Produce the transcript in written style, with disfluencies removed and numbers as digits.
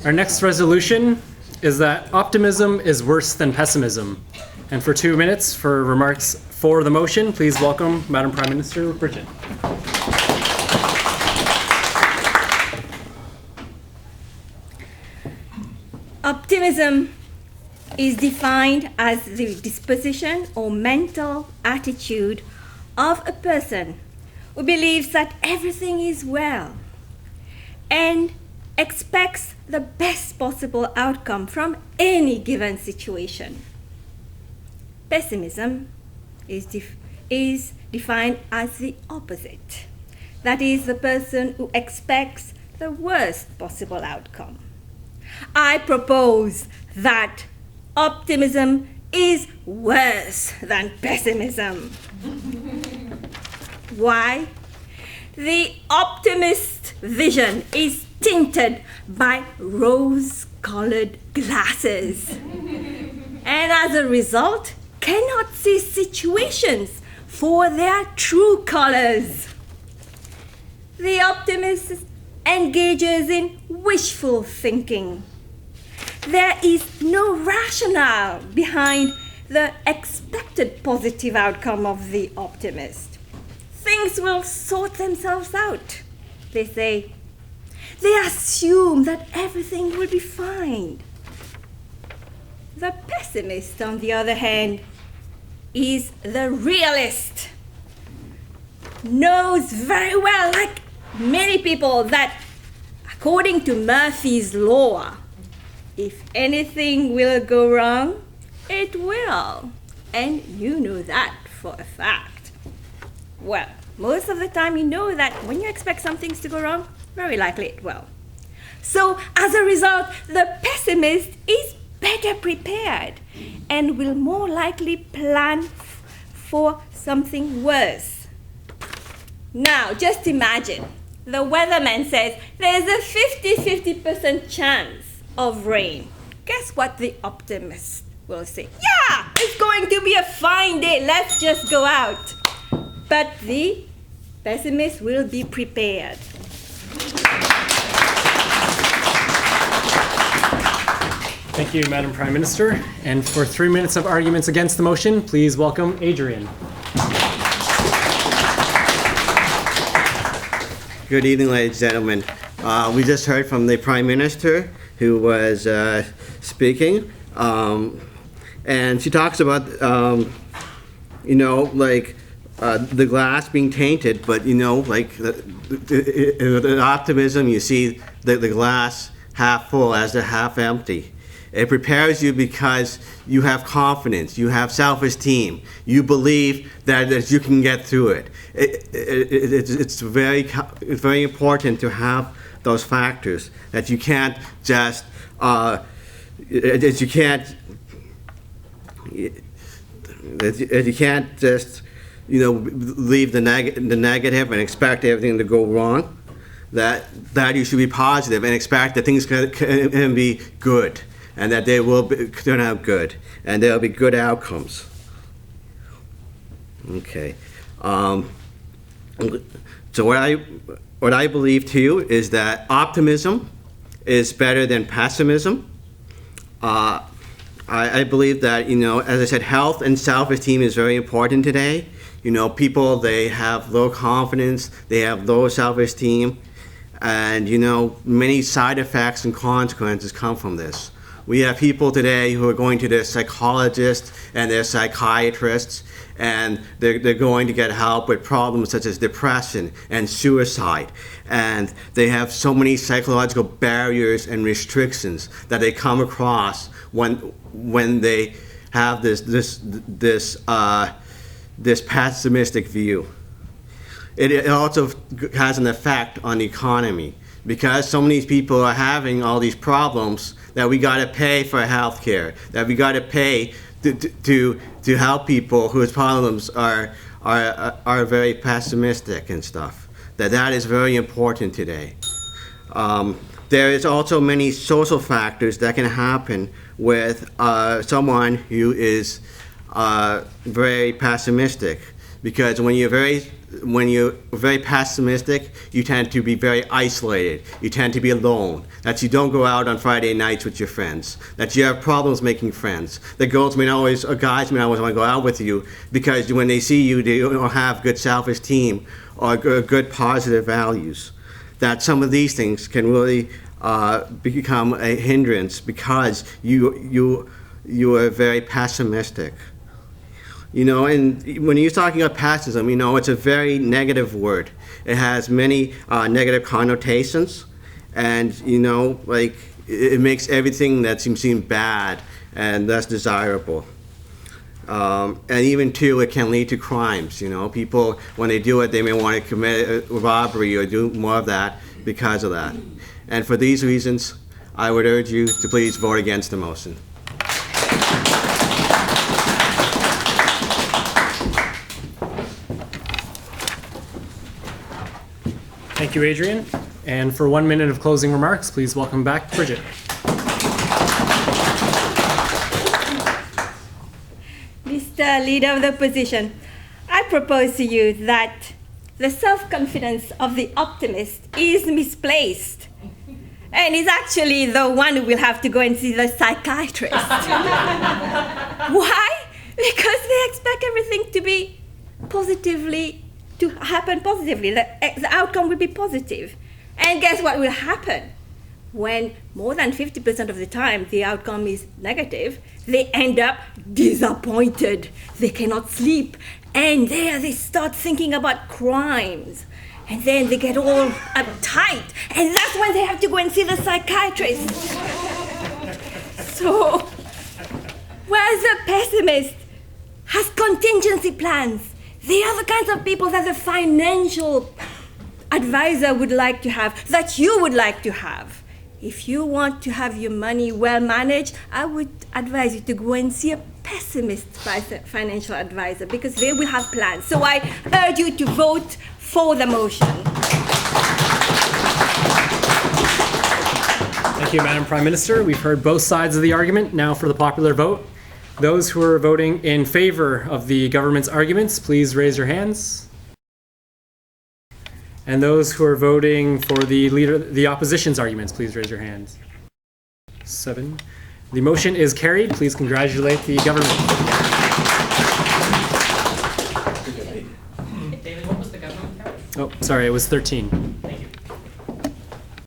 Our next resolution is that optimism is worse than pessimism. And for 2 minutes for remarks for the motion, please welcome Madam Prime Minister Brigitte. Optimism is defined as the disposition or mental attitude of a person who believes that everything is well and expects the best possible outcome from any given situation. Pessimism is defined as the opposite. That is, the person who expects the worst possible outcome. I propose that optimism is worse than pessimism. Why? The optimist vision is tinted by rose-colored glasses, and as a result, cannot see situations for their true colors. The optimist engages in wishful thinking. There is no rationale behind the expected positive outcome of the optimist. Things will sort themselves out, they say. They assume that everything will be fine. The pessimist, on the other hand, is the realist. Knows very well, like many people, that according to Murphy's Law, if anything will go wrong, it will. And you know that for a fact. Well, most of the time you know that when you expect some things to go wrong, very likely it will. So as a result, the pessimist is better prepared and will more likely plan for something worse. Now, just imagine the weatherman says there's a 50% chance of rain. Guess what the optimist will say? Yeah, it's going to be a fine day. Let's just go out. But the pessimist will be prepared. Thank you, Madam Prime Minister. And for 3 minutes of arguments against the motion, please welcome Adrian. Good evening, ladies and gentlemen. We just heard from the Prime Minister who was speaking, and she talks about, the glass being tainted, but, the optimism, you see the glass half full as the half empty. It prepares you because you have confidence, you have self-esteem, you believe that you can get through it. It's very important to have those factors, that you can't just leave the negative and expect everything to go wrong. That you should be positive and expect that things can be good, and that they will turn out good, and there'll be good outcomes. Okay. So what I believe too is that optimism is better than pessimism. I believe that, as I said, health and self-esteem is very important today. People, they have low confidence, they have low self-esteem, and, many side effects and consequences come from this. We have people today who are going to their psychologists and their psychiatrists, and they're going to get help with problems such as depression and suicide. And they have so many psychological barriers and restrictions that they come across when they have this pessimistic view. It also has an effect on the economy, because so many people are having all these problems that we got to pay for health care, that we got to pay to help people whose problems are very pessimistic and stuff. That is very important today. There is also many social factors that can happen with someone who is very pessimistic. because when you're very pessimistic, you tend to be very isolated. You tend to be alone. That you don't go out on Friday nights with your friends. That you have problems making friends. That girls may not always, or guys may not always want to go out with you because when they see you, they don't have good self-esteem or good positive values. That some of these things can really become a hindrance because you are very pessimistic. And when you're talking about pessimism, it's a very negative word. It has many negative connotations, and it makes everything that seems bad and less desirable. And even too, it can lead to crimes. People, when they do it, they may want to commit a robbery or do more of that because of that. And for these reasons, I would urge you to please vote against the motion. Thank you, Adrian. And for 1 minute of closing remarks, please welcome back Brigitte. Mr. Leader of the Opposition, I propose to you that the self-confidence of the optimist is misplaced and is actually the one who will have to go and see the psychiatrist. Why? Because they expect everything to happen positively. The outcome will be positive. And guess what will happen? When more than 50% of the time the outcome is negative, they end up disappointed. They cannot sleep. And there they start thinking about crimes. And then they get all uptight. And that's when they have to go and see the psychiatrist. So, whereas the pessimist has contingency plans, they are the kinds of people that the financial advisor would like to have, that you would like to have. If you want to have your money well managed, I would advise you to go and see a pessimist financial advisor because they will have plans. So I urge you to vote for the motion. Thank you, Madam Prime Minister. We've heard both sides of the argument. Now for the popular vote. Those who are voting in favor of the government's arguments, please raise your hands. And those who are voting for the opposition's arguments, please raise your hands. 7. The motion is carried. Please congratulate the government. David, what was the government count? Oh, sorry, it was 13.